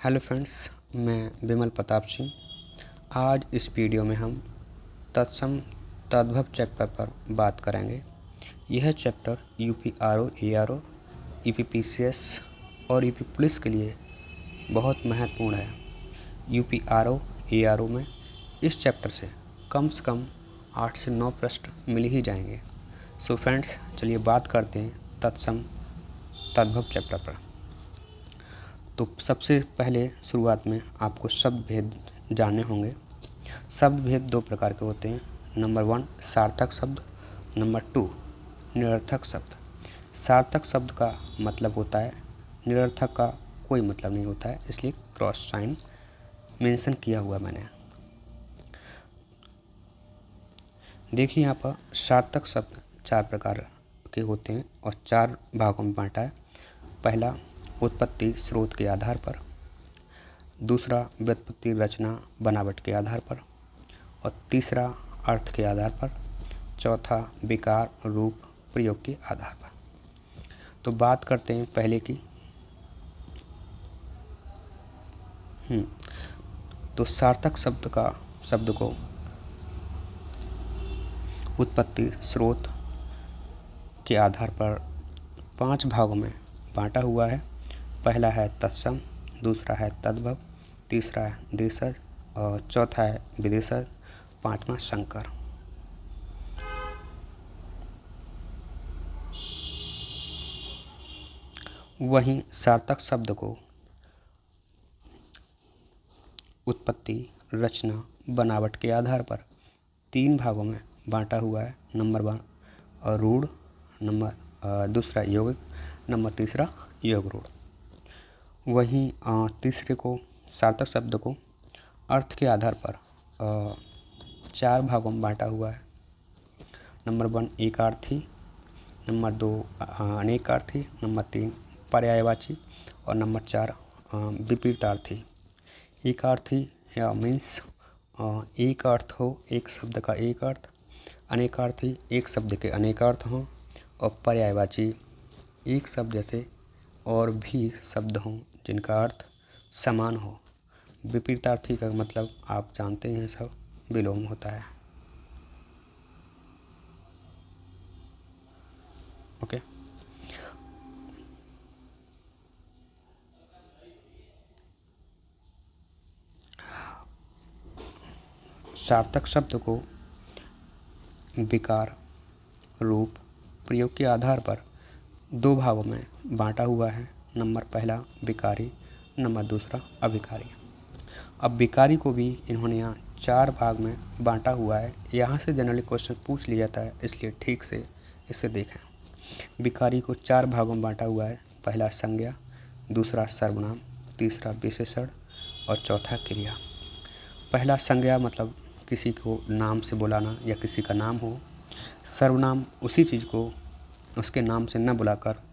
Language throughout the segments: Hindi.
हेलो फ्रेंड्स, मैं विमल प्रताप सिंह। आज इस वीडियो में हम तत्सम तद्भव चैप्टर पर बात करेंगे। यह chapter UP RO, ARO, UP PCS और यूपी पुलिस के लिए बहुत महत्वपूर्ण है। यूपी आरओ, एआरओ में इस चैप्टर से कम 8 से 9 प्रश्न मिल ही जाएंगे। सो फ्रेंड्स, चलिए बात करते हैं तत्सम तद्भव चैप्टर पर। तो सबसे पहले शुरुआत में आपको शब्द भेद जानने होंगे। शब्द भेद दो प्रकार के होते हैं। नंबर 1 सार्थक शब्द, नंबर 2 निरर्थक शब्द। सार्थक शब्द का मतलब होता है, निरर्थक का कोई मतलब नहीं होता है, इसलिए क्रॉस साइन मेंशन किया हुआ मैंने। देखिए यहाँ पर सार्थक शब्द 4 प्रकार के होते हैं और 4 भागों में बांटा है। पहला उत्पत्ति स्रोत के आधार पर, दूसरा व्युत्पत्ति रचना बनावट के आधार पर, और तीसरा अर्थ के आधार पर, चौथा विकार रूप प्रयोग के आधार पर। तो बात करते हैं पहले की। तो सार्थक शब्द को उत्पत्ति स्रोत के आधार पर 5 भागों में बांटा हुआ है। पहला है तत्सम, दूसरा है तद्भव, तीसरा है देशज और चौथा है विदेशज, पांचवा संकर। वहीं सार्थक शब्द को उत्पत्ति रचना बनावट के आधार पर 3 भागों में बांटा हुआ है। नंबर 1 रूढ़, दूसरा यौगिक, नंबर तीसरा योग रूढ़। वहीं तीसरे को सार्थक शब्द को अर्थ के आधार पर 4 भागों में बांटा हुआ है। नंबर 1 एकार्थी, नंबर 2 अनेकार्थी, नंबर 3 पर्यायवाची और नंबर 4 विपरीतार्थी। एकार्थी या मीन्स एक अर्थ हो, एक शब्द का एक अर्थ। अनेकार्थी एक शब्द के अनेक अर्थ हों। और पर्यायवाची एक शब्द जैसे और भी शब्द हों जिनका अर्थ समान हो। विपरीतार्थी का मतलब आप जानते हैं सब, विलोम होता है। ओके। सार्थक शब्द को विकार रूप प्रयोग के आधार पर 2 भागों में बांटा हुआ है। नंबर पहला विकारी, नंबर दूसरा अविकारी। अब विकारी को भी इन्होंने यहाँ 4 भाग में बांटा हुआ है। यहाँ से जनरली क्वेश्चन पूछ लिया जाता है, इसलिए ठीक से इसे देखें। विकारी को 4 भागों में बांटा हुआ है। पहला संज्ञा, दूसरा सर्वनाम, तीसरा विशेषण और चौथा क्रिया। पहला संज्ञा मतलब किसी को नाम से बुलाना या किसी का नाम हो। सर्वनाम उसी चीज़ को उसके नाम से न बुलाकर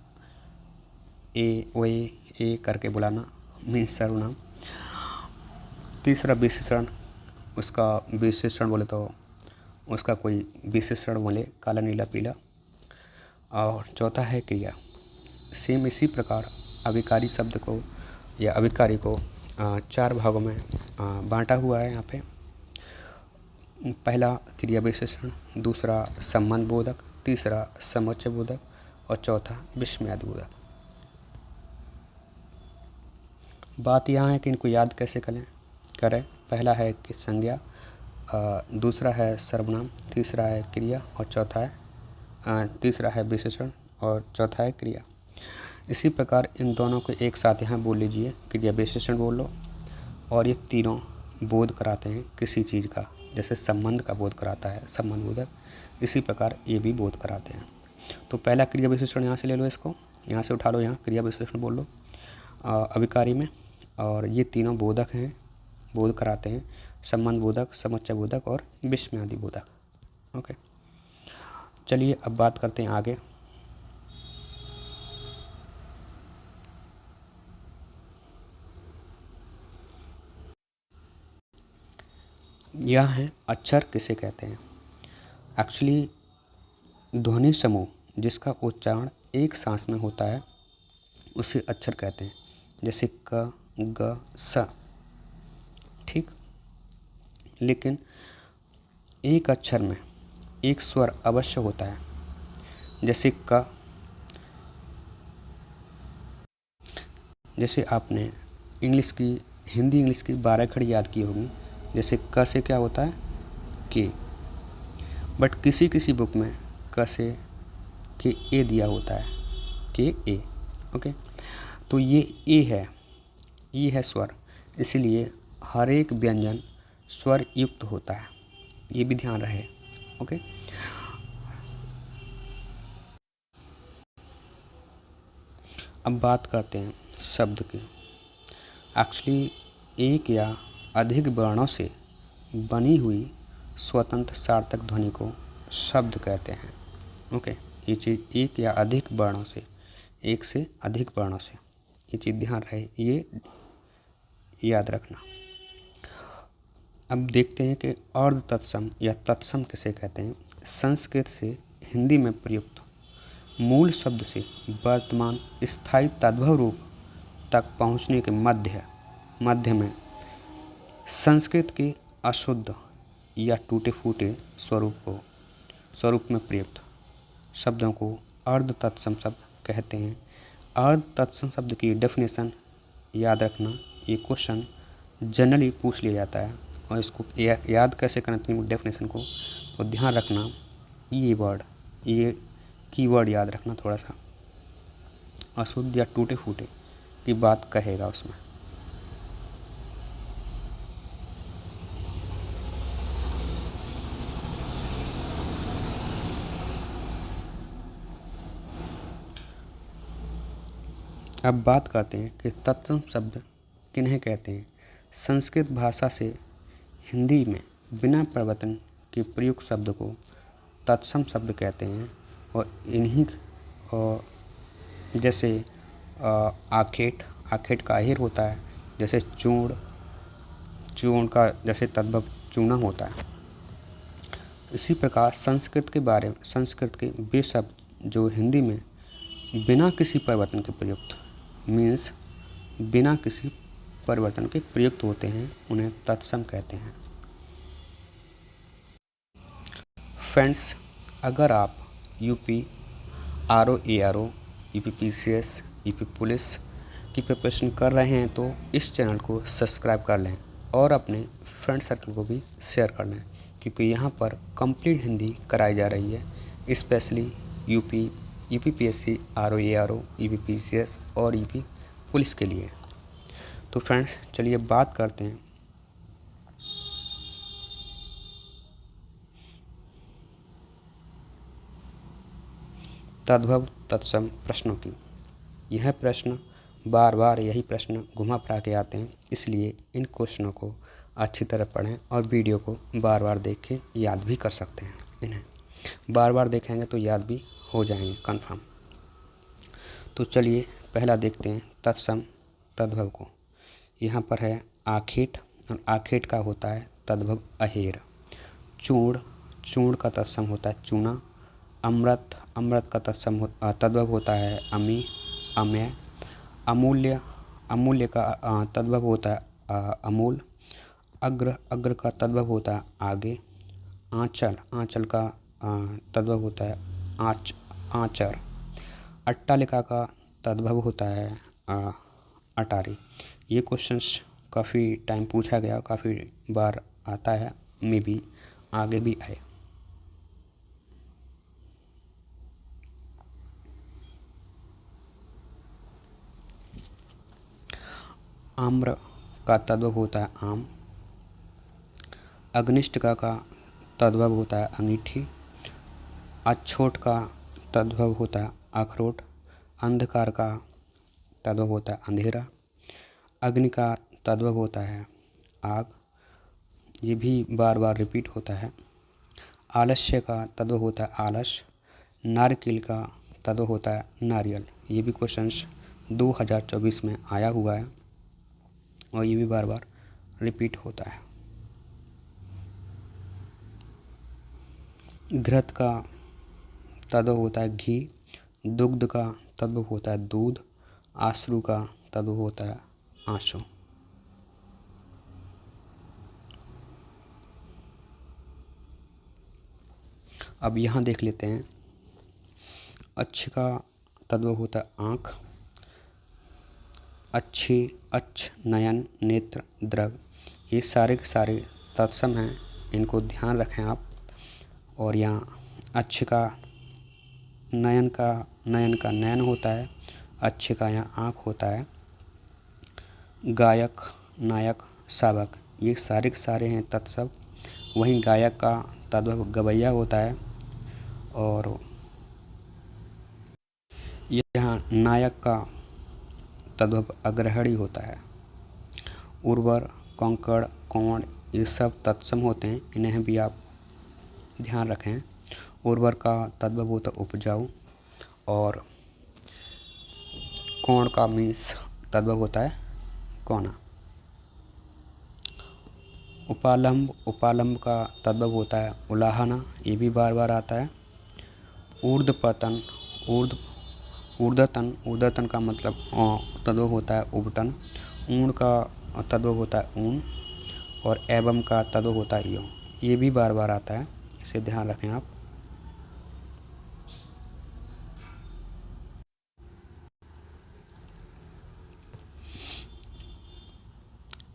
ए ओए ए करके बुलाना मीन्स सर्वनाम। तीसरा विशेषण, उसका विशेषण बोले तो उसका कोई विशेषण बोले, काला नीला पीला। और चौथा है क्रिया। सेम इसी प्रकार अविकारी शब्द को या अविकारी को 4 भागों में बांटा हुआ है। यहाँ पे पहला क्रिया विशेषण, दूसरा संबंध बोधक, तीसरा समुच्चय बोधक और चौथा विस्मयादि बोधक। बात यहाँ है कि इनको याद कैसे करें। पहला है कि संज्ञा, दूसरा है सर्वनाम, तीसरा है क्रिया और चौथा है तीसरा है विशेषण और चौथा है क्रिया। इसी प्रकार इन दोनों को एक साथ यहाँ बोल लीजिए। क्रिया विशेषण बोल लो और ये तीनों बोध कराते हैं किसी चीज़ का। जैसे संबंध का बोध कराता है संबंध बोधक, इसी प्रकार ये भी बोध कराते हैं। तो पहला क्रिया विशेषण यहाँ से ले लो, इसको यहाँ से उठा लो, यहाँ क्रिया विशेषण बोल लो अविकारी में। और ये तीनों बोधक हैं, बोध कराते हैं, संबंध बोधक, समुच्चय बोधक और विस्मयादि बोधक। ओके, चलिए अब बात करते हैं आगे। यह है अक्षर किसे कहते हैं। एक्चुअली ध्वनि समूह जिसका उच्चारण एक सांस में होता है उसे अक्षर कहते हैं। जैसे क, ग स। ठीक, लेकिन एक अक्षर में एक स्वर अवश्य होता है, जैसे क। जैसे आपने हिंदी इंग्लिश की 12 खड़ी याद की होगी, जैसे क से क्या होता है के, बट किसी किसी बुक में क से के ए दिया होता है, के ए। ओके, तो ये है स्वर, इसलिए हर एक व्यंजन स्वर युक्त होता है, ये भी ध्यान रहे। ओके, अब बात करते हैं शब्द की। एक्चुअली एक या अधिक वर्णों से बनी हुई स्वतंत्र सार्थक ध्वनि को शब्द कहते हैं। ओके, ये चीज़ एक या अधिक वर्णों से, एक से अधिक वर्णों से, ये चीज़ ध्यान रहे, ये याद रखना। अब देखते हैं कि अर्ध तत्सम या तत्सम किसे कहते हैं। संस्कृत से हिंदी में प्रयुक्त मूल शब्द से वर्तमान स्थायी तद्भव रूप तक पहुँचने के मध्य में संस्कृत के अशुद्ध या टूटे फूटे स्वरूप में प्रयुक्त शब्दों को अर्ध तत्सम शब्द कहते हैं। अर्ध तत्सम शब्द की डेफिनेशन याद रखना, ये क्वेश्चन जनरली पूछ लिया जाता है, और इसको याद कैसे करना डेफिनेशन को, तो ध्यान रखना ये कीवर्ड याद रखना थोड़ा सा, अशुद्ध या टूटे फूटे की बात कहेगा उसमें। अब बात करते हैं कि तत्सम शब्द किन्हें कहते हैं। संस्कृत भाषा से हिंदी में बिना परिवर्तन के प्रयुक्त शब्द को तत्सम शब्द कहते हैं, और इन्हीं जैसे आखेट का अहिर होता है, जैसे चूर्ण का जैसे तद्भव चूना होता है। इसी प्रकार संस्कृत के वे शब्द जो हिंदी में बिना किसी परिवर्तन के प्रयुक्त बिना किसी परिवर्तन के प्रयुक्त होते हैं, उन्हें तत्सम कहते हैं। फ्रेंड्स, अगर आप UP RO ARO, UP PCS, UP police की प्रिपरेशन कर रहे हैं तो इस चैनल को सब्सक्राइब कर लें और अपने फ्रेंड सर्कल को भी शेयर कर लें, क्योंकि यहाँ पर कंप्लीट हिंदी कराई जा रही है, specially UP PSC, RO ARO, UP PCS और यूपी पुलिस के लिए। तो फ्रेंड्स, चलिए बात करते हैं तद्भव तत्सम प्रश्नों की। यह प्रश्न बार यही प्रश्न घुमा फिरा के आते हैं, इसलिए इन क्वेश्चनों को अच्छी तरह पढ़ें और वीडियो को बार देख के याद भी कर सकते हैं। इन्हें बार देखेंगे तो याद भी हो जाएंगे कंफर्म। तो चलिए पहला देखते हैं तत्सम तद्भव को। यहाँ पर है आखेट, और आखेट का होता है तद्भव अहेर। चूर्ण का तत्सम होता है चूना। अमृत का तद्भव होता है अमी, अमेय। अमूल्य का तद्भव होता है अमूल। अग्र का तद्भव होता है आगे। आंचल का तद्भव होता है आंचर। अट्टालिका का तद्भव होता है अटारी। ये क्वेश्चंस काफ़ी टाइम पूछा गया, काफ़ी बार आता है, मे बी आगे भी आए। आम्र का तद्भव होता है आम। अग्निष्टिका का तद्भव होता है अंगीठी। अछोट का तद्भव होता है अखरोट। अंधकार का तद्भव होता है अंधेरा। अग्नि का तद्भव होता है आग, ये भी बार रिपीट होता है। आलस्य का तद्भव होता है आलस। नारकेल का तद्भव होता है नारियल। ये भी क्वेश्चंस 2024 में आया हुआ है, और ये भी बार रिपीट होता है। घृत का तद्भव होता है घी। दुग्ध का तद्भव होता है दूध। आश्रु का तद्भव होता है आंसू। अब यहाँ देख लेते हैं, अच्छ का तद्भव होता है आँख, अच्छी, अच्छ, नयन, नेत्र, दृग, ये सारे के सारे तत्सम हैं, इनको ध्यान रखें आप। और यहाँ अच्छ का नयन का नयन होता है, अच्छ का यहाँ आँख होता है, गायक, नायक, शावक, ये सारे के सारे हैं तत्सम। वहीं गायक का तद्भव गवैया होता है, और यहाँ नायक का तद्भव अग्रहणी होता है। उर्वर, कंकड़, कौण, ये सब तत्सम होते हैं, इन्हें भी आप ध्यान रखें। उर्वर का तद्भव होता है उपजाऊ, और कौण का मीन्स तद्भव होता है कोना। उपालंब का तद्भव होता है उलाहना, ये भी बार बार आता है। ऊर्ध्वपतन, ऊर्ध्वतन का मतलब तद्भव होता है उबटन। ऊण का तद्भव होता है ऊन, और एवं का तद्भव होता है यो, ये भी बार बार आता है, इसे ध्यान रखें आप।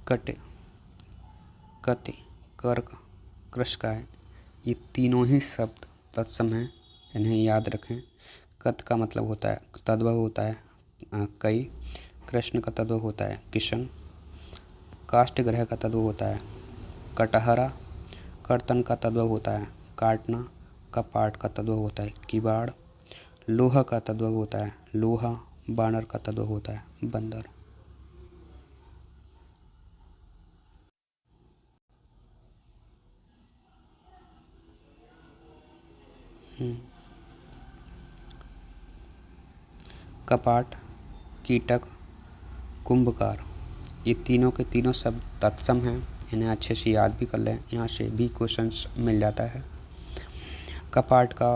कटे, कति, कर्क, कृषकाय, ये तीनों ही शब्द तत्सम हैं, इन्हें याद रखें। कत का मतलब होता है तद्भव होता है कई, कृष्ण का तद्भव होता है किशन, काष्ठ ग्रह का तद्भव होता है कटहरा, कर्तन का तद्भव होता है काटना, कपाट का तद्भव होता है किवाड़, लोहा का तद्भव होता है लोहा, बानर का तद्भव होता है बंदर। कपाट, कीटक, कुंभकार, ये तीनों के तीनों शब्द तत्सम हैं, इन्हें अच्छे से याद भी कर लें, यहाँ से भी क्वेश्चंस मिल जाता है। कपाट का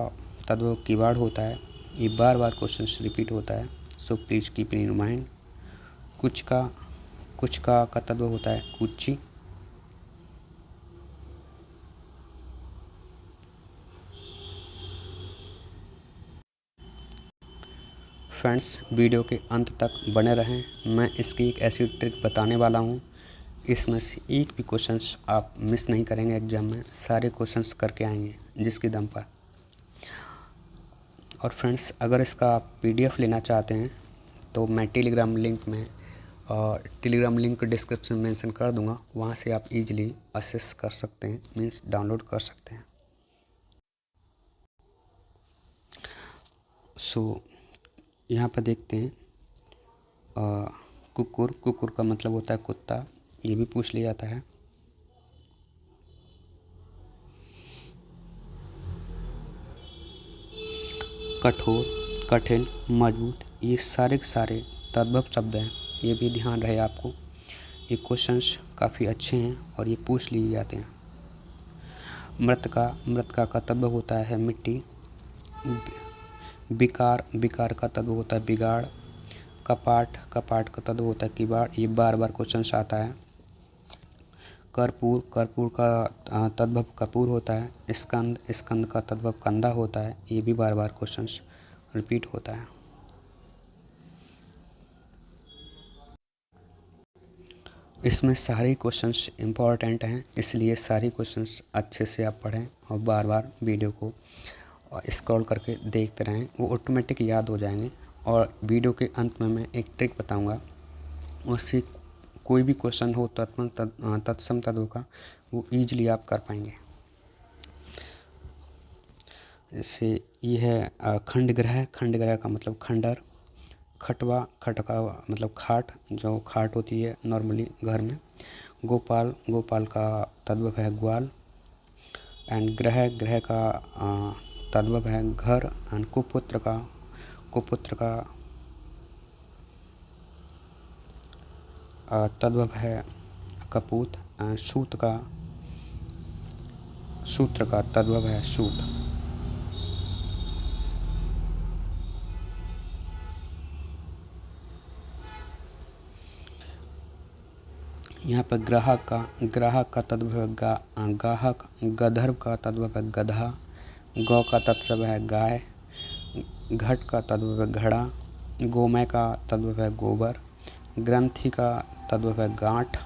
तद्भव किवाड़ होता है, ये बार बार क्वेश्चंस रिपीट होता है, so please keep in mind. कुछ का तद्भव होता है कुच्ची। फ्रेंड्स, वीडियो के अंत तक बने रहें, मैं इसकी एक ऐसी ट्रिक बताने वाला हूँ, इसमें से एक भी क्वेश्चंस आप मिस नहीं करेंगे एग्जाम में, सारे क्वेश्चंस करके आएंगे जिसकी दम पर। और फ्रेंड्स, अगर इसका आप PDF लेना चाहते हैं तो मैं टेलीग्राम लिंक डिस्क्रिप्शन में मेंशन कर दूंगा, वहाँ से आप इजीली एक्सेस कर सकते हैं, मीन्स डाउनलोड कर सकते हैं। सो यहाँ पर देखते हैं, कुकुर का मतलब होता है कुत्ता, ये भी पूछ लिया जाता है। कठोर, कठिन, मजबूत, ये सारे के सारे तद्भव शब्द हैं, ये भी ध्यान रहे आपको। ये क्वेश्चंस काफ़ी अच्छे हैं और ये पूछ लिए जाते हैं। मृतका का तद्भव होता है मिट्टी। विकार का तद्भव होता है बिगाड़। कपाट का तद्भव होता है किवाड़, ये बार बार क्वेश्चन आता है। कर्पूर का तद्भव कपूर होता है। स्कंद का तद्भव कंधा होता है, ये भी बार बार क्वेश्चन रिपीट होता है। इसमें सारे क्वेश्चंस इम्पॉर्टेंट हैं, इसलिए सारे क्वेश्चंस अच्छे से आप पढ़ें और बार बार वीडियो को स्क्रॉल करके देखते रहें, वो ऑटोमेटिक याद हो जाएंगे। और वीडियो के अंत में मैं एक ट्रिक बताऊंगा, उससे कोई भी क्वेश्चन हो तत्सम तद्भव का, वो ईजिली आप कर पाएंगे। जैसे ये है खंड ग्रह का मतलब खंडर। खटवा, खटका मतलब खाट, जो खाट होती है नॉर्मली घर में। गोपाल का तद्भव है ग्वाल। एंड ग्रह का तद्भव है घर। एंड कुपुत्र का तद्भव है कपूत। एंड सूत्र का तद्भव है सूत। यहाँ पर ग्राहक का तद्भव है गाहक। गंधर्व का तद्भव है गधा। गौ का तत्सम है गाय, घट का तद्भव है घड़ा, गोमय का तद्भव है गोबर, ग्रंथि का तद्भव है गांठ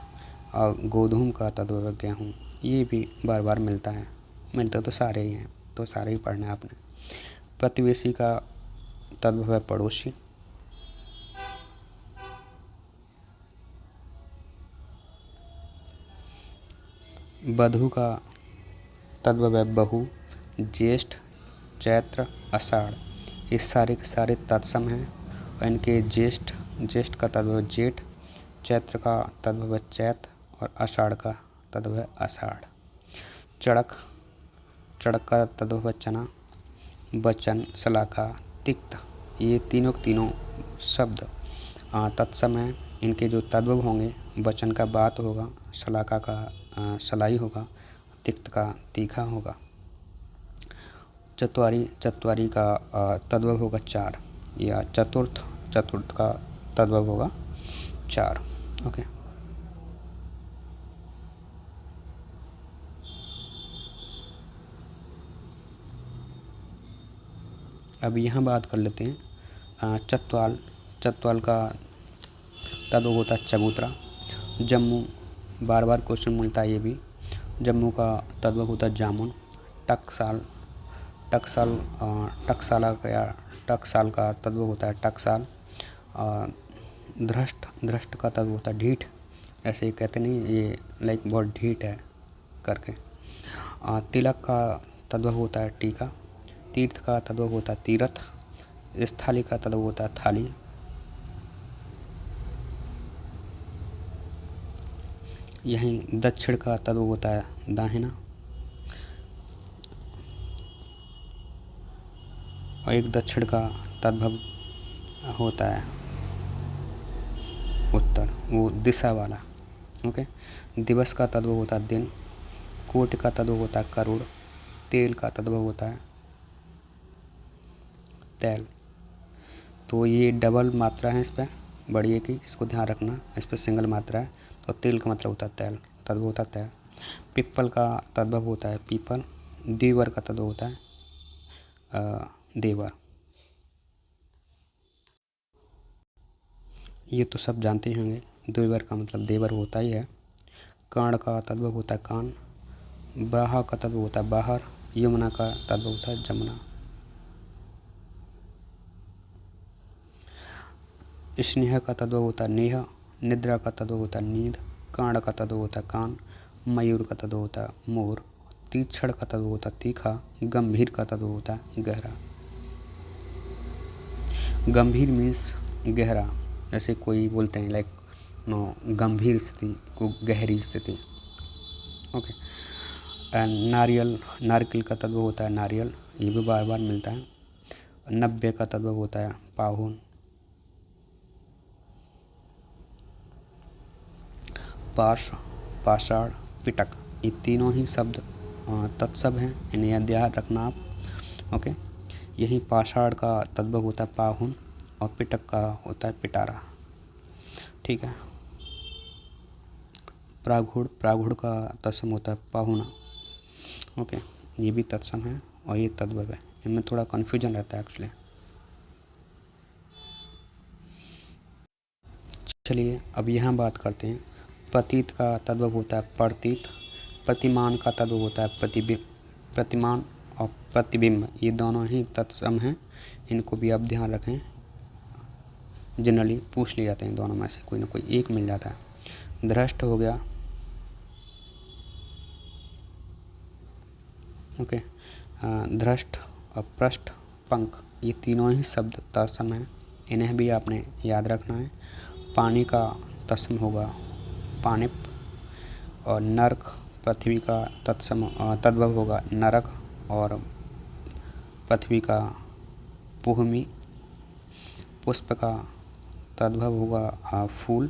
और गोधूम का तद्भव है गेहूँ। ये भी बार बार मिलता है, मिलते तो सारे ही हैं, तो सारे ही पढ़ना है आपने। प्रतिवेशी का तद्भव है पड़ोसी, बधु का तद्भव है बहू, ज्येष्ठ, चैत्र, आषाढ़। ये सारे के सारे तत्सम हैं और इनके ज्येष्ठ का तद्भव है जेठ, चैत्र का तद्भव है चैत और आषाढ़ का तद्भव है आषाढ़। चड़क का तद्भव है चना, वचन, शलाका, तिक्त। ये तीनों के तीनों शब्द तत्सम हैं। इनके जो तद्भव होंगे, वचन का बात होगा, शलाका का सलाई होगा, तिक्त का तीखा होगा। चत्वारी का तद्भव होगा चार, या चतुर्थ का तद्भव होगा चार। ओके, अब यहाँ बात कर लेते हैं चत्वाल का तद्भव होता है चबूतरा। जम्मू, बार बार क्वेश्चन मिलता है ये भी। जम्मू का तद्भव होता है जामुन। टकसाल का तद्भव होता है टकसाल। धृष्ट का तद्भव होता है ढीठ। ऐसे ही कहते नहीं, ये लाइक बहुत ढीठ है करके। तिलक का तद्भव होता है टीका। तीर्थ का तद्भव होता है तीर्थ। स्थाली का तद्भव होता है थाली। यहीं दक्षिण का तद्भव होता है दाहिना। और एक दक्षिण का तद्भव होता है उत्तर, वो दिशा वाला। ओके, दिवस का तद्भव होता है दिन। कोट का तद्भव होता है करोड़। तेल का तद्भव होता है तेल। तो ये डबल मात्रा है इस पर, बढ़िए की इसको ध्यान रखना, इस पर सिंगल मात्रा है। तो तेल का मतलब होता है तेल, तद्भव होता है तेल। पिप्पल का तद्भव होता है पीपल। देवर का तद्भव होता है देवर। ये तो सब जानते ही होंगे, देवर का मतलब देवर होता ही है। कर्ण का तद्भव होता है कान। ब्राहा का तद्भव होता है बाहर। यमुना का तद्भव होता है जमुना। स्नेह का तद्भव होता है नेह। निद्रा का तद्भव होता है नींद। कर्ण का तद्भव होता है कान। मयूर का तद्भव होता है मोर। तीक्ष्ण का तद्भव होता है तीखा। गंभीर का तद्भव होता है गहरा। गंभीर मीन्स गहरा, जैसे कोई बोलते हैं लाइक गंभीर स्थिति को गहरी स्थिति। ओके, एंड नारियल का तद्भव होता है नारियल, ये भी बार बार मिलता है। 90 का तद्भव होता है पाहुन। पाषाण, पिटक, ये तीनों ही शब्द तत्सम हैं, इन्हें ध्यान रखना आप। ओके, यही पाषाण का तद्भव होता है पाहुन और पिटक का होता है पिटारा। ठीक है। प्रागुड़ का तत्सम होता है पाहुना। ओके, ये भी तत्सम है और ये तद्भव है, इनमें थोड़ा कन्फ्यूजन रहता है एक्चुअली। चलिए अब यहाँ बात करते हैं। प्रतीत का तद्भव होता है प्रतीत। प्रतिमान का तद्भव होता है प्रतिबिंब। प्रतिमान और प्रतिबिंब ये दोनों ही तत्सम हैं, इनको भी आप ध्यान रखें। जनरली पूछ लिए जाते हैं, दोनों में से कोई ना कोई एक मिल जाता है। दृष्ट हो गया। ओके, दृष्ट और पृष्ठ, पंख, ये तीनों ही शब्द तत्सम हैं, इन्हें भी आपने याद रखना है। पानी का तत्सम होगा पानिप और नरक, पृथ्वी का तद्भव होगा नरक और पृथ्वी का पुहमी। पुष्प का तद्भव होगा फूल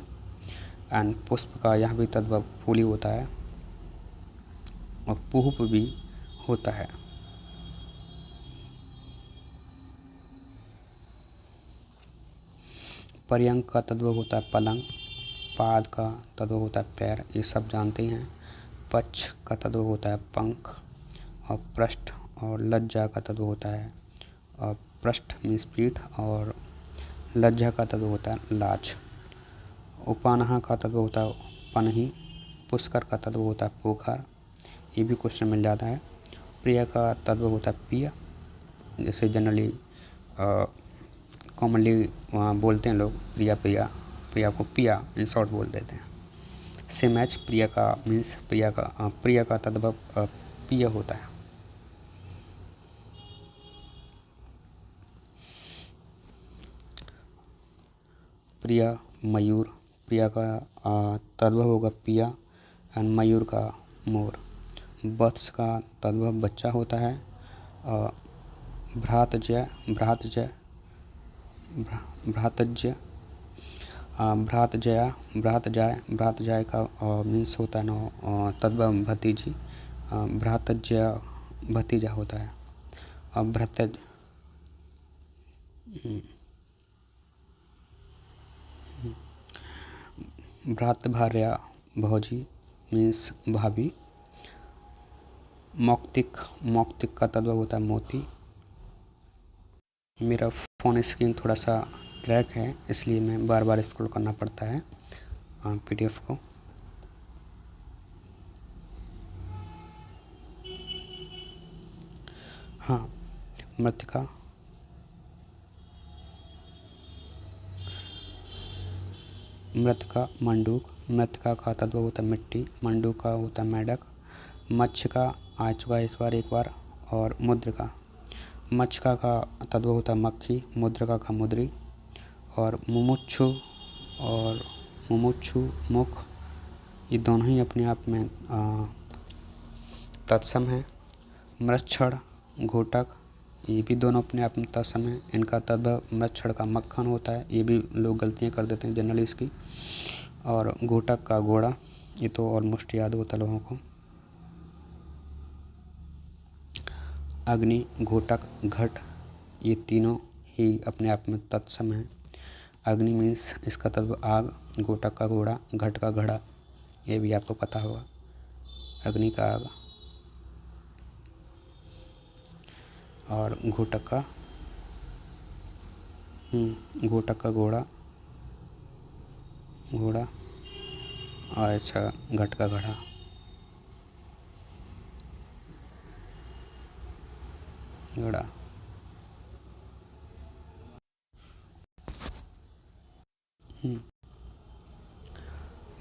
एंड पुष्प का यहाँ भी तद्भव फूल ही होता है और पुष्प भी होता है। पर्यंक का तद्भव होता है पलंग। पाद का तद्भव होता है पैर, ये सब जानते हैं। पक्ष का तद्भव होता है पंख और पृष्ठ और लज्जा का तत्व होता है पृष्ठ मीन्स पीठ, और लज्जा का तत्व होता है लाज। उपानहा का तत्व होता है पनही। पुष्कर का तत्व होता है पोखर, ये भी क्वेश्चन मिल जाता है। प्रिय का तत्व होता है पिय, जैसे जनरली कॉमनली बोलते हैं लोग प्रिया प्रिया, प्रिया को पिया इन शॉर्ट बोल देते हैं। से मैच प्रिय का मीन्स प्रिय का तत्व पिय होता है। प्रिय मयूर, प्रिय का तत्व होगा पिया एंड मयूर का मोर। वत्स का तत्व बच्चा होता है। भ्रातजय भ्रातजय भ्रातज्य भ्रातजया भ्रातजाय का मीन्स होता है नो तत्व भतीजी। भ्रातज्य भतीजा होता है। भ्रातज भ्रातभार्या भौजी मीन्स भाभी। मौक्तिक का तत्व होता है मोती। मेरा फ़ोन स्क्रीन थोड़ा सा क्रैक है, इसलिए मैं बार बार स्क्रॉल करना पड़ता है PDF को। हाँ, मृतिका मंडूक। मृतिका का तत्व होता है मिट्टी, मंडूक का होता है मेढक। मत्स्य का आ चुका है इस बार एक बार। और मुद्रिका, मत्स्य का तत्व होता है मक्खी, मुद्रिका का मुद्री। और मुमुक्षु मुख, ये दोनों ही अपने आप में तत्सम हैं। मृच्छण घोटक, ये भी दोनों अपने आप में तत्सम हैं। इनका तत्व मृच्छण का मक्खन होता है, ये भी लोग गलतियाँ कर देते हैं जनरली इसकी। और घोटक का घोड़ा, ये तो ऑलमोस्ट याद होता है लोगों को। अग्नि घोटक घट, ये तीनों ही अपने आप में तत्सम हैं। अग्नि मीन्स इसका तत्व आग, घोटक का घोड़ा, घट का घड़ा, ये भी आपको पता होगा। अग्नि का आग और घोटक का घोड़ा और अच्छा घट का घड़ा।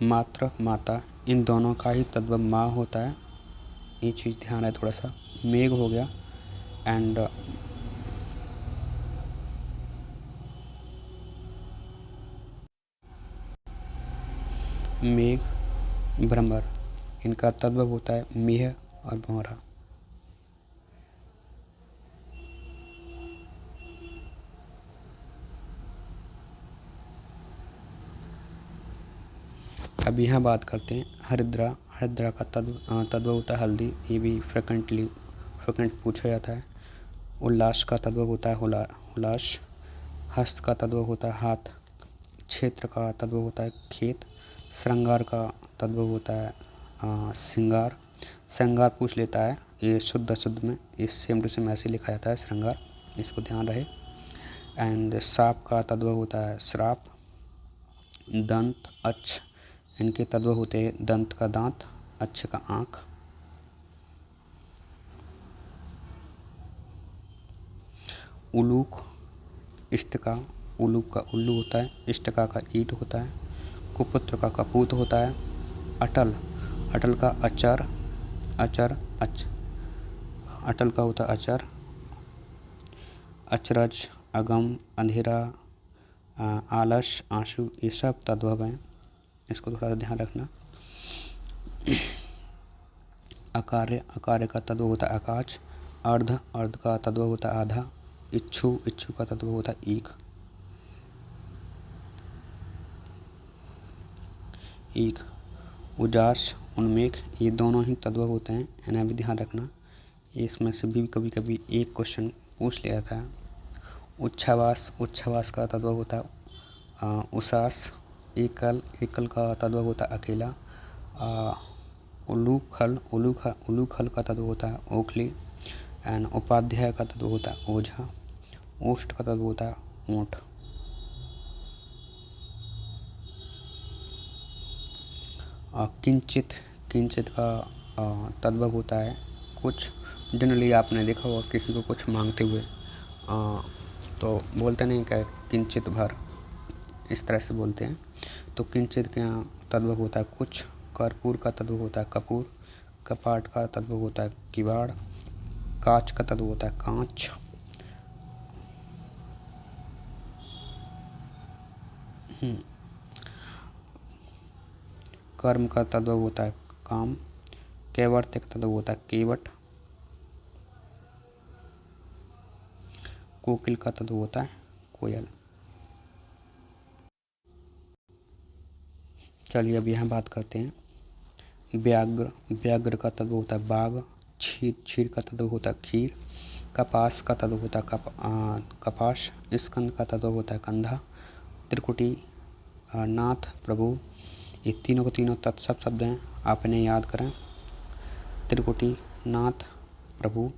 मात्र माता, इन दोनों का ही तत्व माँ होता है, ये चीज़ ध्यान है थोड़ा सा। मेघ हो गया एंड मेघ भ्रमर, इनका तत्व होता है मेह और भौरा। अब यहाँ बात करते हैं हरिद्रा। हरिद्रा का तत्व होता है हल्दी, ये भी फ्रिक्वेंट पूछा जाता है। उल्लास का तत्व होता है हुलास। हस्त का तत्व होता है हाथ। क्षेत्र का तत्व होता है खेत। श्रृंगार का तत्व होता है श्रृंगार। श्रृंगार पूछ लेता है, ये शुद्ध में ये सेम टू सेम ऐसे लिखा जाता है श्रृंगार, इसको ध्यान रहे। एंड साप का तत्व होता है श्राप। दंत अक्ष, इनके तत्व होते हैं दंत का दांत, अक्ष का आँख। उलूक इष्टका, उलूक का उल्लू होता है, इष्टका का ईंट होता है। कुपुत्र का कपूत होता है। अटल का अचर अटल का होता है अचर। अचरज अगम अंधेरा आलस आंसू, ये सब तत्व हैं, इसको थोड़ा सा ध्यान रखना। अकार्य का तत्व होता है आकाश। अर्ध का तत्व होता है आधा। इच्छु का तत्व होता है ईख। उजास उन्मेघ, ये दोनों ही तत्व होते हैं, इन्हें भी ध्यान रखना। इसमें से भी कभी कभी एक क्वेश्चन पूछ लिया था। उच्छ्वास का तत्व होता है उसास। एकल का तत्व होता है अकेला। उलूखल का तत्व होता है ओखली। एंड उपाध्याय का तत्व होता है ओझा, ओष्ठ का तत्व होता है ऊँट। किंचित, किंचित का तद्भव होता है कुछ। जनरली आपने देखा होगा किसी को कुछ मांगते हुए तो बोलते नहीं क्या किंचित भर, इस तरह से बोलते हैं। तो किंचित के यहाँ तद्भव होता है कुछ। कर्पूर का तद्भव होता है कपूर, कपाट का तद्भव होता है किवाड़, कांच का तत्व होता है कांच। कर्म का तत्व होता है काम, कैवर्त का तत्व होता है केवट, कोकिल का तत्व होता है कोयल। चलिए अब यहाँ बात करते हैं व्याघ्र। व्याघ्र का तत्व होता है बाघ, क्षीर, क्षीर का तत्व होता है खीर, कपास का तत्व होता है कपास, स्कंद का तत्व होता है कंधा, त्रिकुटी नाथ प्रभु। ये तीनों के तीनों तत्सम शब्द हैं, आप इन्हें याद करें। त्रिकुटी नाथ प्रभु।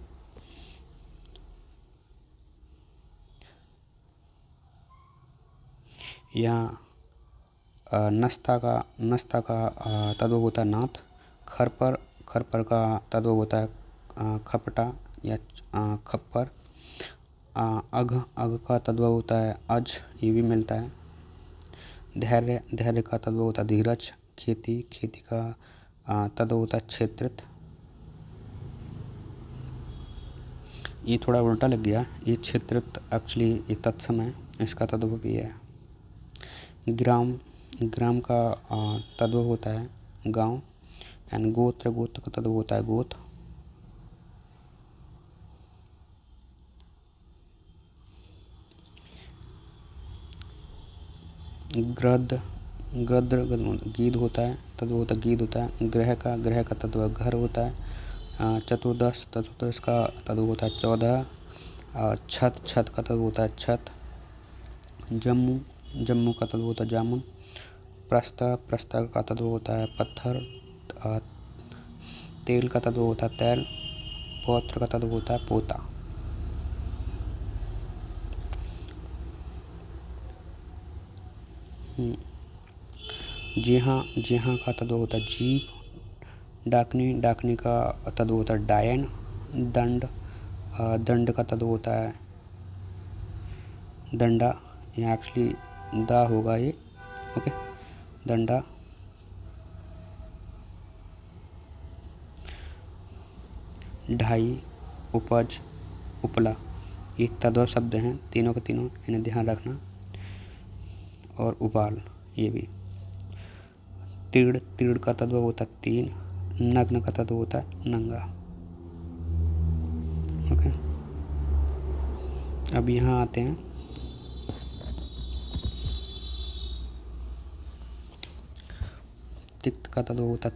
यहाँ नस्ता का तत्व होता है नाथ, खरपर का तत्व होता है खपटा या खप्पर, अघ का तत्व होता है अज, ये भी मिलता है। धैर्य का तत्व होता है धीरज, खेती का तत्व होता है क्षेत्रित। ये थोड़ा उल्टा लग गया, ये क्षेत्रित एक्चुअली ये तत्सम है, इसका तत्व भी है। ग्राम का तत्व होता है गांव एंड गोत्र का तत्व होता है गोत्र। गीध होता है तत्व होता है गीध होता है। ग्रह का तत्व घर होता है। चतुर्दश का तत्व होता है 14। और छत का तत्व होता है छत। जम्मू का तत्व होता है जामुन। प्रस्ता का तत्व होता है पत्थर। तेल का तत्व होता है तेल। पौत्र का तत्व होता है पोता। जी हाँ का तत्व होता है जीभ। डाकनी का तत्व होता है डायन। दंड का तत्व होता है दंडा, यहाँ एक्चुअली दा होगा ये, ओके, दंडा। ढाई, उपज, उपला, ये तद्भव शब्द हैं, तीनों के तीनों, इन्हें ध्यान रखना। और उबाल, ये भी। तीर्ण का तत्व होता है तीन। नग्न का तत्व होता है नंगा, ओके। अब यहाँ आते हैं तिक्त का तत्व होता है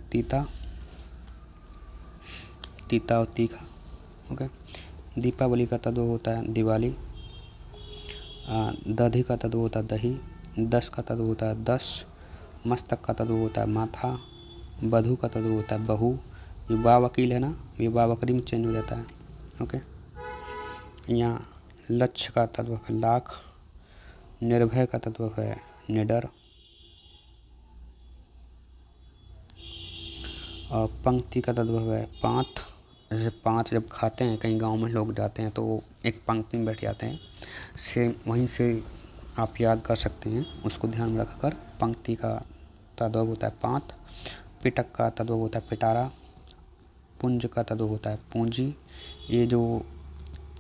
तीता और तीखा, ओके। दीपावली का तत्व होता है दिवाली। दधी का तत्व होता है दही। दस का तत्व होता है दस। मस्तक का तत्व होता है माथा। बधू का तत्व होता है बहू। ये बा वकील है ना, ये बा वकरी में चेंज हो जाता है, ओके। यहाँ लक्ष्य का तत्व है लाख। निर्भय का तत्व है निडर। और पंक्ति का तत्व है पांत। जैसे पांच जब खाते हैं, कहीं गांव में लोग जाते हैं तो एक पंक्ति में बैठ जाते हैं, सेम वहीं से आप याद कर सकते हैं, उसको ध्यान में रखकर। पंक्ति का तत्व होता है पांत। पिटक का तत्व होता है पिटारा। पुंज का तत्व होता है पूंजी। ये जो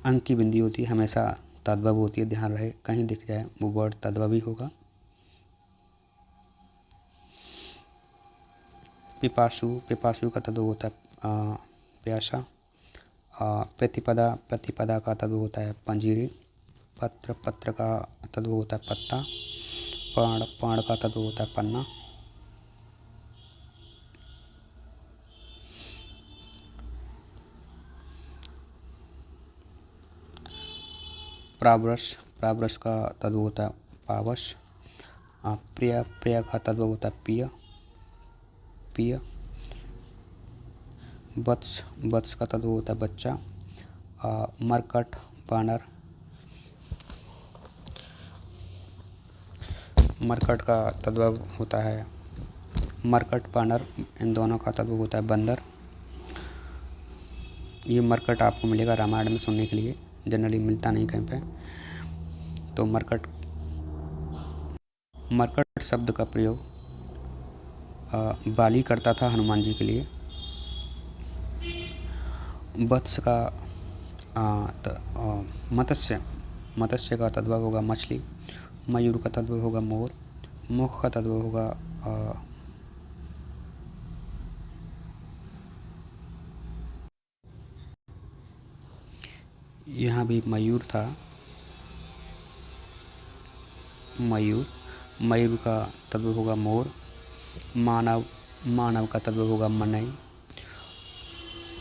अंक की बिंदी होती है हमेशा तद्भव होती है, ध्यान रहे, कहीं दिख जाए वो वर्ड तद्भव ही होगा। पिपासु का तत्व होता है प्यासा। प्रतिपदा का तत्व होता है पंजीरी। पत्र का तत्व होता है पत्ता। पाण का तत्व होता है पन्ना। प्रावरस का तत्व होता है पावस। प्रिय का तत्व होता है पिय। वत्स का तत्व होता है बच्चा। मरकट, बानर। मरकट का तद्भव होता है मरकट, बानर, इन दोनों का तद्भव होता है बंदर। ये मरकट आपको मिलेगा रामायण में सुनने के लिए, जनरली मिलता नहीं कहीं पे। तो मरकट शब्द का प्रयोग बाली करता था हनुमान जी के लिए। वत्स का मत्स्य का तद्भव होगा मछली। मयूर का तद्भव होगा मोर। मुख का तद्भव होगा यहाँ भी मयूर था, मयूर का तद्भव होगा मोर। मानव का तद्भव होगा मनई।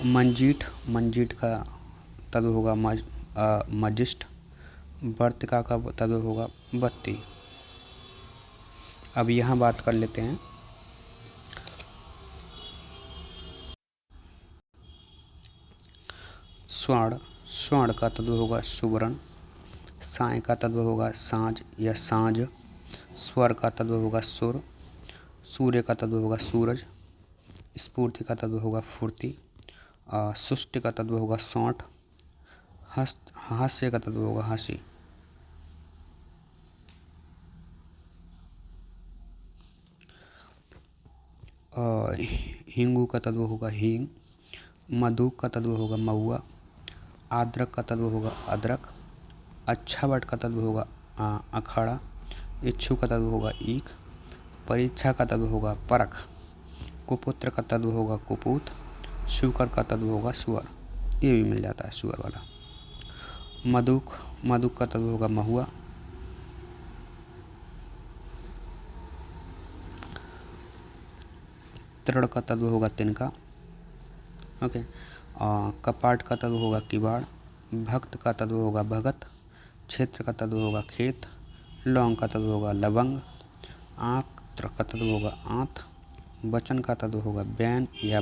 मंजीठ का तद्भव होगा मजिष्ठ। वर्तिका का तद्भव होगा बत्ती। अब यहाँ बात कर लेते हैं स्वर्ण का तद्भव होगा सुवर्ण। साय का तद्भव होगा साँझ या सांझ। स्वर का तद्भव होगा सुर। सूर्य का तद्भव होगा सूरज। स्फूर्ति का तद्भव होगा फुर्ती। सुष्टि का तद्भव होगा सौंठ। हास्य का तद्भव होगा हंसी। हिंगू का तद्भव होगा हींग। मधु का तद्भव होगा महुआ। आद्रक का तद्भव होगा अदरक। अच्छावट का तद्भव होगा अखाड़ा। इच्छु का तद्भव होगा ईख। परीक्षा का तद्भव होगा परख। कुपुत्र का तद्भव होगा कुपूत। शुकर का तद्भव होगा सुअर, ये भी मिल जाता है सुअर वाला। मधुक का तद्भव होगा महुआ। तृण का तद्भव होगा तिनका। ओके। कपाट का तद्भव होगा किवाड़। भक्त का तद्भव होगा भगत। क्षेत्र का तद्भव होगा खेत। लौंग का तद्भव होगा लवंग। आँख का तद्भव होगा आँत। वचन का तद्भव होगा बैन या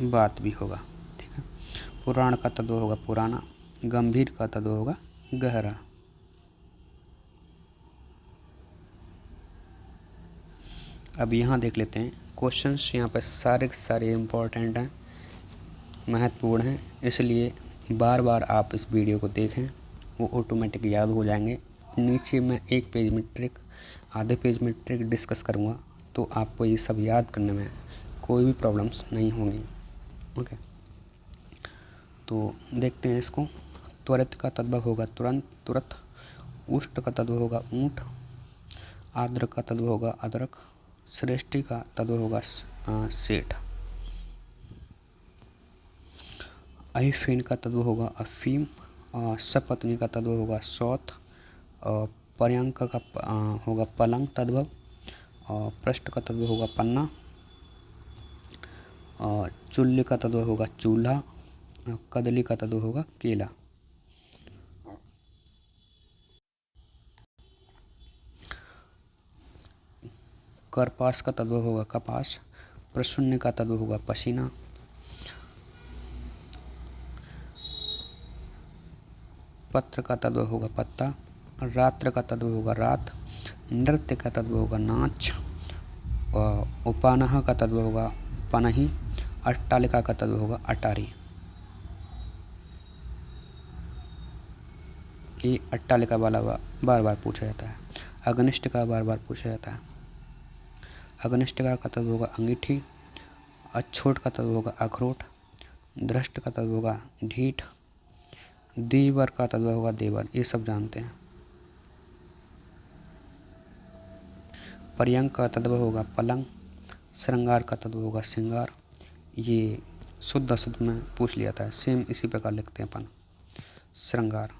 बात भी होगा, ठीक है। पुराण का तद्भव होगा पुराना। गंभीर का तद्भव होगा गहरा। अब यहाँ देख लेते हैं क्वेश्चंस। यहाँ पर सारे के सारे इम्पोर्टेंट हैं, महत्वपूर्ण हैं, इसलिए बार बार आप इस वीडियो को देखें, वो ऑटोमेटिक याद हो जाएंगे। नीचे मैं एक पेज में ट्रिक, आधे पेज में ट्रिक डिस्कस करूँगा, तो आपको ये सब याद करने में कोई भी प्रॉब्लम्स नहीं होंगी। ओके, तो देखते हैं इसको। त्वरित का तद्भव होगा तुरंत। उष्ट का तद्भव होगा ऊँट। आद्र का तद्भव होगा अदरक। श्रेष्ठी का तद्भव होगा सेठ। अहिफेन का तद्भव होगा अफीम। सपत्नी का तद्भव होगा सौत। पर्यंक का होगा पलंग तद्भव। पृष्ठ का तद्भव होगा पन्ना। चुल्ली का तद्भव होगा चूल्हा। कदली का तद्भव होगा केला। करपास का तद्भव होगा कपास। प्रशून्य का तद्भव होगा पसीना। पत्र का तद्भव होगा पत्ता। रात्र का तद्भव होगा रात। नृत्य का तद्भव होगा नाच। उपानह का तद्भव होगा पनही। अट्टालिका का तद्भव होगा अटारी। ये अट्टालिका वाला बार बार पूछा जाता है। अग्निष्ट का बार बार पूछा जाता है। अग्निष्टिका का तद्भव होगा अंगीठी। अछूट का तद्भव होगा अखरोट। दृष्ट का तद्भव होगा ढीठ। दीवर का तद्भव होगा देवर, ये सब जानते हैं। पर्यंक का तद्भव होगा पलंग। श्रृंगार का तद्भव होगा श्रृंगार। ये शुद्ध अशुद्ध में पूछ लिया था, सेम इसी प्रकार लिखते हैं अपन श्रृंगार,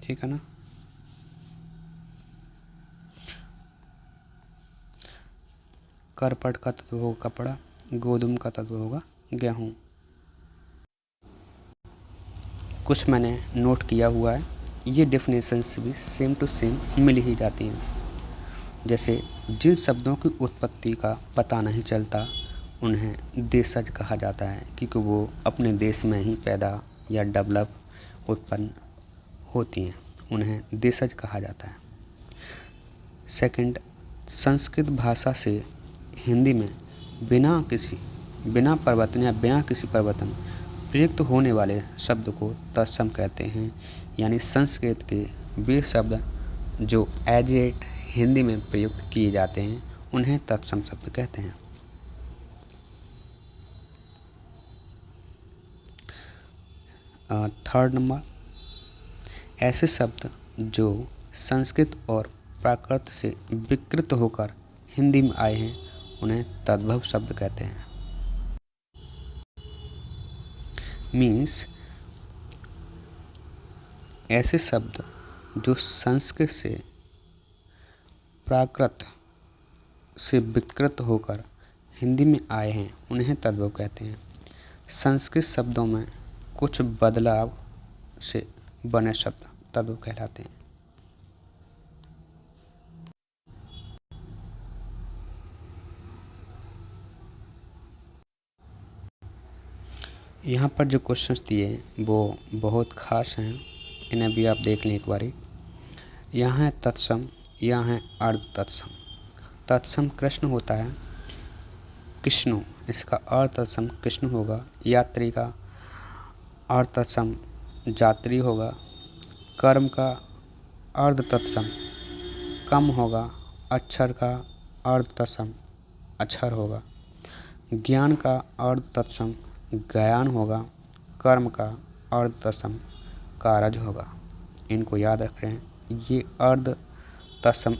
ठीक है ना। करपट का तत्व होगा कपड़ा। गोधूम का तत्व होगा गेहूँ। कुछ मैंने नोट किया हुआ है, ये डेफिनेशंस भी सेम टू सेम मिल ही जाती हैं। जैसे जिन शब्दों की उत्पत्ति का पता नहीं चलता उन्हें देशज कहा जाता है क्योंकि वो अपने देश में ही पैदा या डेवलप उत्पन्न होती हैं, उन्हें देशज कहा जाता है। सेकंड, संस्कृत भाषा से हिंदी में बिना परिवर्तन या बिना किसी परिवर्तन प्रयुक्त होने वाले शब्द को तत्सम कहते हैं। यानी संस्कृत के वे शब्द जो एज इट हिंदी में प्रयुक्त किए जाते हैं उन्हें तत्सम शब्द कहते हैं। थर्ड नंबर, ऐसे शब्द जो संस्कृत और प्राकृत से विकृत होकर हिंदी में आए हैं उन्हें तद्भव शब्द कहते हैं। मीन्स ऐसे शब्द जो संस्कृत से प्राकृत से विकृत होकर हिंदी में आए हैं उन्हें तद्भव कहते हैं। संस्कृत शब्दों में कुछ बदलाव से बने शब्द तद्भव कहलाते हैं। यहाँ पर जो क्वेश्चंस दिए वो बहुत खास हैं, इन्हें भी आप देख लें एक बारी। यहाँ है तत्सम, यहाँ है अर्ध तत्सम। तत्सम कृष्ण होता है, कृष्णु, इसका अर्ध तत्सम कृष्ण होगा। यात्री का अर्ध तत्सम जात्री होगा। कर्म का अर्ध तत्सम कम होगा। अक्षर का अर्ध तत्सम अक्षर होगा। ज्ञान का अर्ध तत्सम ज्ञान होगा। कर्म का अर्ध तत्सम कारज होगा। इनको याद रख रहे हैं। ये अर्ध तत्सम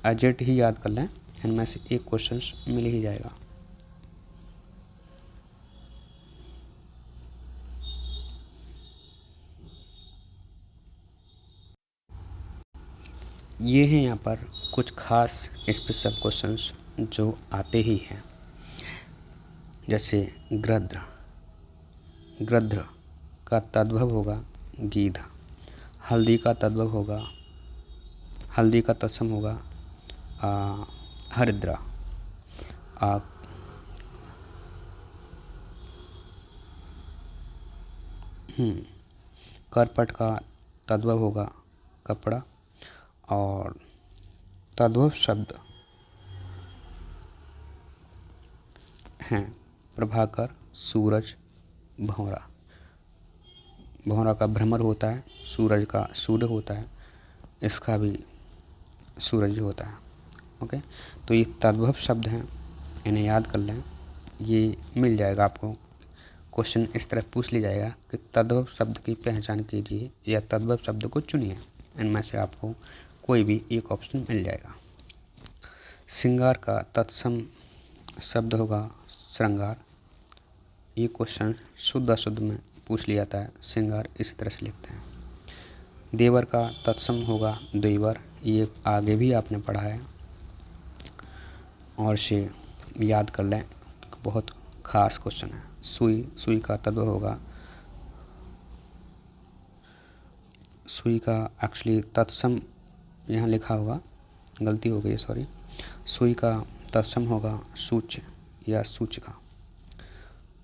एजेट ही याद कर लें, इनमें से एक क्वेश्चन मिल ही जाएगा। ये हैं यहाँ पर कुछ खास स्पेशल क्वेश्चंस जो आते ही हैं, जैसे गृध्र। गृध्र का तद्भव होगा गीध। हल्दी का तद्भव होगा, हल्दी का तत्सम होगा हरिद्रा। करपट का तद्भव होगा कपड़ा। और तद्भव शब्द हैं प्रभाकर, सूरज, भंवरा। भंवरा का भ्रमर होता है, सूरज का सूर्य होता है, इसका भी सूरज होता है। ओके, तो ये तद्भव शब्द हैं, इन्हें याद कर लें। ये मिल जाएगा आपको, क्वेश्चन इस तरह पूछ लिया जाएगा कि तद्भव शब्द की पहचान कीजिए या तद्भव शब्द को चुनिए। इनमें से आपको कोई भी एक ऑप्शन मिल जाएगा। श्रृंगार का तत्सम शब्द होगा श्रृंगार। ये क्वेश्चन शुद्ध अशुद्ध में पूछ लिया जाता है। श्रृंगार इसी तरह से लिखते हैं। देवर का तत्सम होगा देवर। ये आगे भी आपने पढ़ा है और इसे याद कर लें, बहुत खास क्वेश्चन है। सुई, सुई का तद्भव होगा, सुई का एक्चुअली तत्सम यहाँ लिखा होगा, गलती हो गई, सॉरी। सुई का तत्सम होगा सूच या सूचिका।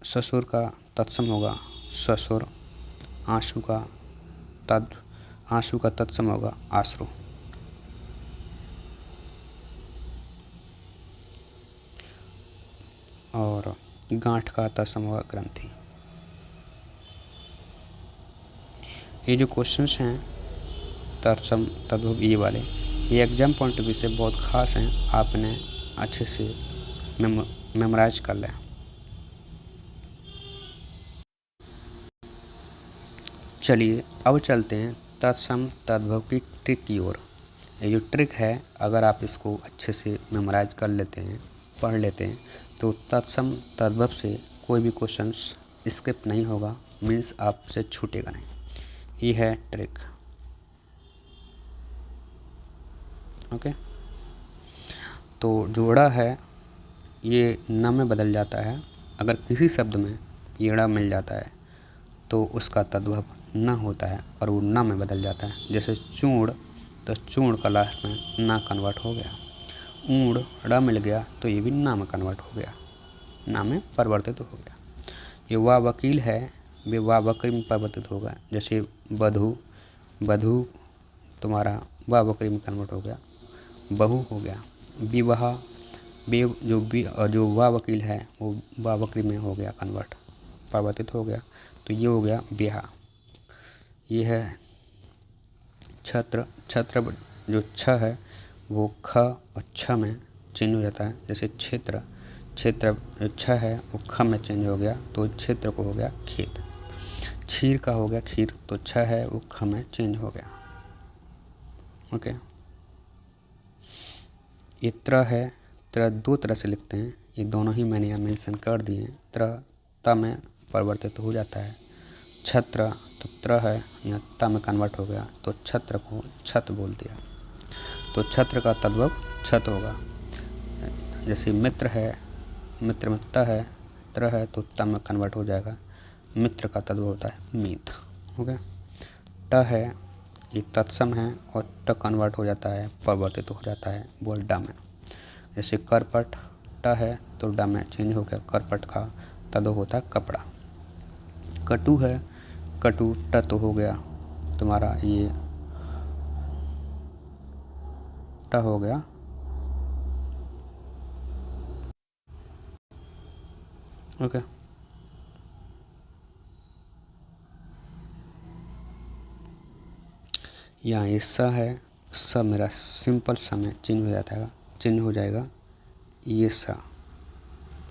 ससुर का तत्सम होगा ससुर। आंसू का तत्सम होगा आश्रु। और गांठ का तत्सम होगा ग्रंथि। ये जो क्वेश्चंस हैं तत्सम तद्भव ये वाले, ये एग्जाम पॉइंट ऑफ व्यू से बहुत खास हैं। आप इन्हें अच्छे से मेमोराइज कर लें। चलिए अब चलते हैं तत्सम तद्भव की ट्रिक की ओर। ये जो ट्रिक है, अगर आप इसको अच्छे से मेमोराइज कर लेते हैं, पढ़ लेते हैं, तो तत्सम तद्भव से कोई भी क्वेश्चन स्किप नहीं होगा, मीन्स आपसे छूटेगा नहीं। ये है ट्रिक। ओके, तो जोड़ा है ये न में बदल जाता है। अगर किसी शब्द में येड़ा मिल जाता है तो उसका तद्भव न होता है और वो न में बदल जाता है। जैसे चूर्ण, तो चूर्ण का लास्ट में ना कन्वर्ट हो गया। ऊढ़ ड़ मिल गया तो ये भी ना में कन्वर्ट हो गया, ना में परिवर्तित हो गया। ये वा वकील है, वे वा बकरी में परिवर्तित होगा। जैसे बधू, बधू तुम्हारा वा बकरी में कन्वर्ट हो गया, बहू हो गया। विवाह, बे जो वा वकील है वो वा बकरी में हो गया कन्वर्ट, परिवर्तित हो गया, तो ये हो गया ब्याह। ये है छत्र, छत्र जो छ है वो ख और छ में चेंज हो जाता है। जैसे क्षेत्र, क्षेत्र छ है वो ख में चेंज हो गया तो क्षेत्र को हो गया खेत। क्षीर का हो गया खीर, तो छ है वो ख में चेंज हो गया। ओके, ये त्र है, त्र दो तरह से लिखते हैं, ये दोनों ही मैंने यहाँ मेंशन कर दिए हैं। त्र त में परिवर्तित हो जाता है। छत्र, तो त्र है यहाँ त में कन्वर्ट हो गया तो छत्र को छत बोल दिया, तो छत्र का तद्भव छत होगा। जैसे मित्र है, मित्र में त है, त्र है तो त में कन्वर्ट हो जाएगा, मित्र का तद्भव होता है मीत। ओके, ट है ये तत्सम है और ट कन्वर्ट हो जाता है, परिवर्तित हो जाता है बोल ड में। जैसे करपट, ट है तो ड में चेंज हो गया, करपट का तद्भव होता है कपड़ा। कटु है, कटु ट तो हो गया तुम्हारा ये ट हो गया। ओके, यहाँ ये स है, स मेरा सिंपल स में चेंज हो जाता है, चेंज हो जाएगा ये स,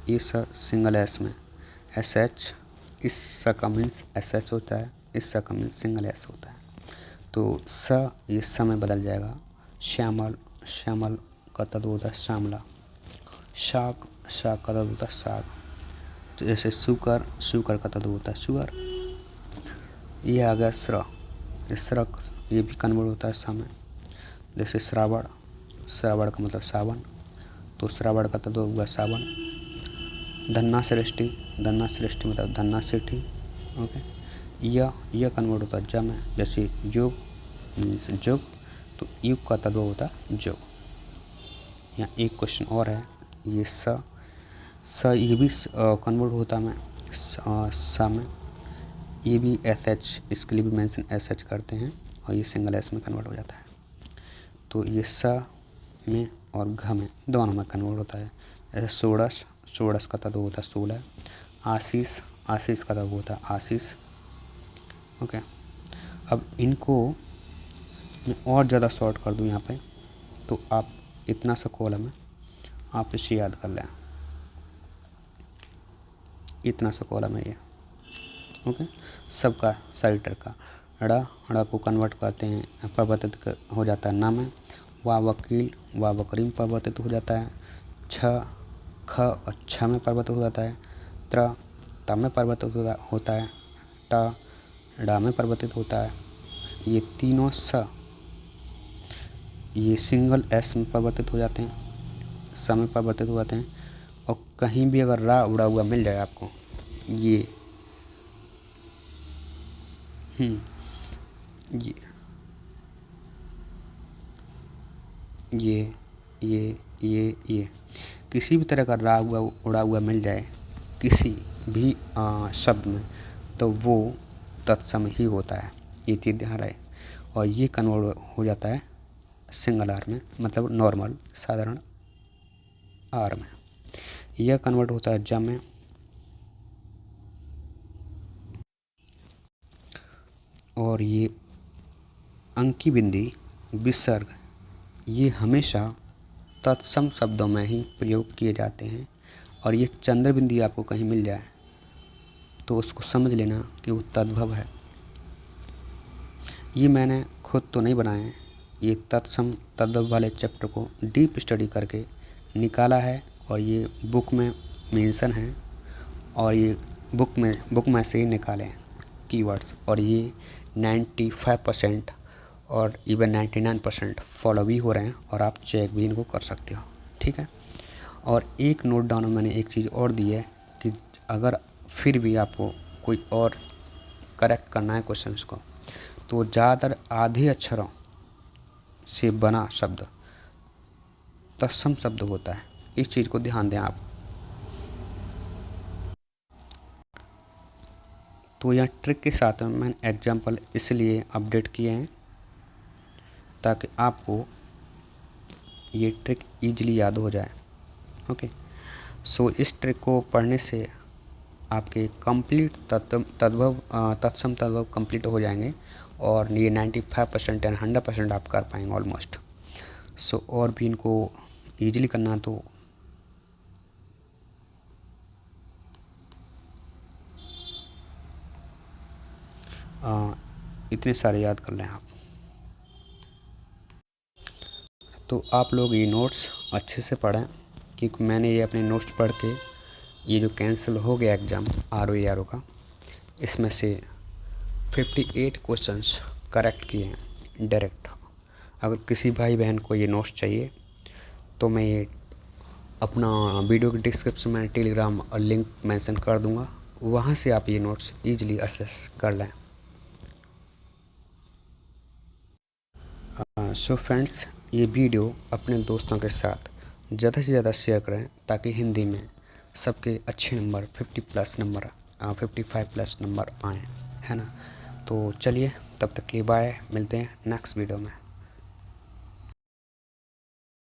ये स सिंगल एस में एस एच, इस स का मीन्स एस एच होता है, इस स का मीन्स सिंगल एस होता है, तो स ये स में बदल जाएगा। श्यामल, श्यामल का तद्भव होता है श्यामला। शाक, शाक का तद्भव होता है साग। तो जैसे सुकर, सुकर का तद्भव होता है सुअर। ये आ गया स्र, स्र ये भी कन्वर्ट होता है स में। जैसे श्रावण, श्रावण का मतलब सावन, तो श्रावण का तद्भव हुआ सावन। धन्ना सृष्टि, धन्ना सृष्टि मतलब धन्ना सेठी। ओके, यह कन्वर्ट होता है ज में। जैसे योग मीन्स जोग, तो युग का तद्भव होता है जोग। यहाँ एक क्वेश्चन और है, ये स ये भी कन्वर्ट होता है स में, ये भी एस एच, इसके लिए भी मेंशन एस एच करते हैं और ये सिंगल एस में कन्वर्ट हो जाता है। तो ये स में और घ में दोनों में कन्वर्ट होता है। जैसे षोडश, षोडश का तद्भव होता है 16। आशीष, आशीष का तद्भव होता है आशीष। ओके, अब इनको मैं और ज़्यादा शॉर्ट कर दूँ यहाँ पे, तो आप इतना सा कॉलम है, आप इसे याद कर लें, इतना सा कॉलम है ये। ओके, सबका साइटर का ड़ को कन्वर्ट करते हैं, परिवर्तित हो जाता है ना में। वा वकील, वा बकरी में परिवर्तित हो जाता है। छ, ख और छ में परिवर्तित हो जाता है। त्र, त में परिवर्तित होता है। ट, ड में परिवर्तित होता है। ये तीनों स ये सिंगल एस में परिवर्तित हो जाते हैं, स में परिवर्तित हो जाते हैं। और कहीं भी अगर रा उड़ा हुआ मिल जाए आपको, ये ये किसी भी तरह का रा हुआ उड़ा हुआ मिल जाए किसी भी शब्द में, तो वो तत्सम ही होता है, ये चीज़ ध्यान रहे। और ये कन्वर्ट हो जाता है सिंगल आर में, मतलब नॉर्मल साधारण आर में। यह कन्वर्ट होता है ज में। और ये अंकी बिंदी, विसर्ग, ये हमेशा तत्सम शब्दों में ही प्रयोग किए जाते हैं। और ये चंद्र बिंदी आपको कहीं मिल जाए तो उसको समझ लेना कि वो तद्भव है। ये मैंने खुद तो नहीं बनाए हैं, ये तत्सम तद्भव वाले चैप्टर को डीप स्टडी करके निकाला है और ये बुक में मेंशन है, और ये बुक में से ही निकाले हैं कीवर्ड्स। और ये 95% और इवन 99% फॉलो भी हो रहे हैं, और आप चेक भी इनको कर सकते हो, ठीक है। और एक नोट डाउन में मैंने एक चीज़ और दी है कि अगर फिर भी आपको कोई और करेक्ट करना है क्वेश्चंस को, तो ज़्यादातर आधे अक्षरों से बना शब्द तत्सम शब्द होता है। इस चीज़ को ध्यान दें आप। तो यहाँ ट्रिक के साथ में मैंने एग्जाम्पल इसलिए अपडेट किए हैं ताकि आपको ये ट्रिक ईजिली याद हो जाए। ओके, सो इस ट्रिक को पढ़ने से आपके कंप्लीट तत्सम तद्भव कंप्लीट हो जाएंगे और ये 95% एंड 100% आप कर पाएंगे ऑलमोस्ट। सो और भी इनको ईजिली करना तो इतने सारे याद कर लें आप। तो आप लोग ये नोट्स अच्छे से पढ़ें, क्योंकि मैंने ये अपने नोट्स पढ़ के ये जो कैंसिल हो गया एग्ज़ाम RO का, इसमें से 58 क्वेश्चंस करेक्ट किए हैं डायरेक्ट। अगर किसी भाई बहन को ये नोट्स चाहिए तो मैं ये अपना वीडियो के डिस्क्रिप्शन में टेलीग्राम और लिंक मेंशन कर दूंगा, वहाँ से आप ये नोट्स ईजिली एक्सेस कर लें। सो फ्रेंड्स, ये वीडियो अपने दोस्तों के साथ ज़्यादा से ज़्यादा शेयर करें ताकि हिंदी में सबके अच्छे नंबर 55+ नंबर आएँ, है ना। तो चलिए, तब तक के लिए बाय, मिलते हैं नेक्स्ट वीडियो में।